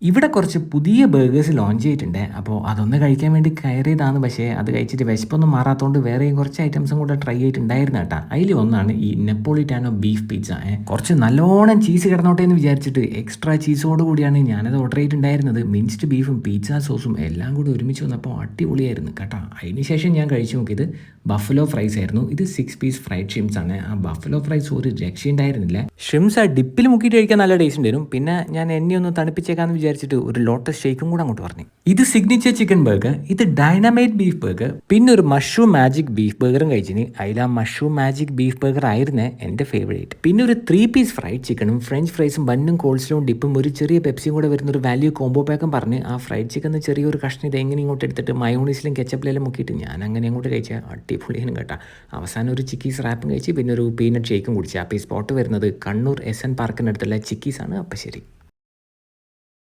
ഇവിടെ കുറച്ച് പുതിയ ബർഗേഴ്സ് ലോഞ്ച് ചെയ്തിട്ടുണ്ട്. അപ്പോൾ അതൊന്ന് കഴിക്കാൻ വേണ്ടി കയറിയതാണ്. പക്ഷേ അത് കഴിച്ചിട്ട് വിശപ്പൊന്നും മാറാത്തതുകൊണ്ട് വേറെയും കുറച്ച് ഐറ്റംസും കൂടെ ട്രൈ ചെയ്തിട്ടുണ്ടായിരുന്നു കേട്ടോ. അതിൽ ഒന്നാണ് ഈ നെപ്പോളിറ്റാനോ ബീഫ് പിസ്സ. കുറച്ച് നല്ലോണം ചീസ് കിടന്നോട്ടെ എന്ന് വിചാരിച്ചിട്ട് എക്സ്ട്രാ ചീസോട് കൂടിയാണ് ഞാനത് ഓർഡർ ചെയ്തിട്ടുണ്ടായിരുന്നത്. മിൻസ്ഡ് ബീഫും പിസ്സ സോസും എല്ലാം കൂടി ഒരുമിച്ച് വന്നപ്പോൾ അടിപൊളിയായിരുന്നു കേട്ടോ. അതിന് ശേഷം ഞാൻ കഴിച്ചു നോക്കിയത് ബഫലോ ഫ്രൈസ് ആയിരുന്നു. ഇത് 6 പീസ് ഫ്രൈഡ് ഷ്രിംസ് ആണ്. ആ ബഫലോ ഫ്രൈസ് ഒരു രക്ഷയുണ്ടായിരുന്നില്ല. ഷ്രിംസ് ആ ഡിപ്പിൽ മുക്കിയിട്ട് കഴിക്കാൻ നല്ല ടേസ്റ്റ് ഉണ്ടായിരുന്നു. പിന്നെ ഞാൻ എന്നെ ഒന്ന് തണുപ്പിച്ചേക്കാന്ന് വിചാരിച്ചിട്ട് ഒരു ലോട്ടസ് ഷേക്കും കൂടെ അങ്ങോട്ട് പറഞ്ഞു. ഇത് സിഗ്നേച്ചർ ചിക്കൻ ബർഗർ, ഇത് ഡൈനാമൈറ്റ് ബീഫ് ബർഗർ, പിന്നെ ഒരു മഷ്റൂം മാജിക് ബീഫ് ബർഗറും കഴിച്ചിന്. അതിൽ ആ മഷ്റൂം മാജിക് ബീഫ് ബർഗർ ആയിരുന്നേ എൻ്റെ ഫേവറേറ്റ്. പിന്നെ ഒരു 3 പീസ് ഫ്രൈഡ് ചിക്കനും ഫ്രഞ്ച് ഫ്രൈസും ബന്നും കോൾസ്ലോവും ഡിപ്പും ഒരു ചെറിയ പെപ്സിയും കൂടെ വരുന്ന ഒരു വാല്യൂ കോംബോ പാക്കും പറഞ്ഞ് ആ ഫ്രൈഡ് ചിക്കൻ ചെറിയൊരു കഷ്ണം ഇത് എങ്ങനെ ഇങ്ങോട്ട് എടുത്തിട്ട് മയോണീസിലും കെച്ചപ്പിലെല്ലാം മുക്കിയിട്ട് ഞാൻ അങ്ങനെ അങ്ങോട്ട് കഴിച്ചാൽ അടിപൊളിയാണ് കേട്ടോ. അവസാനം ഒരു ചിക്കീസ് റാപ്പും കഴിച്ച് പിന്നെ ഒരു പീനട്ട് ഷേക്കും കുടിച്ച്. അപ്പോൾ ഈ സ്പോട്ട് വരുന്നത് കണ്ണൂർ SN പാർക്കിനടുത്തുള്ള ചിക്കീസാണ്. അപ്പം ശരി.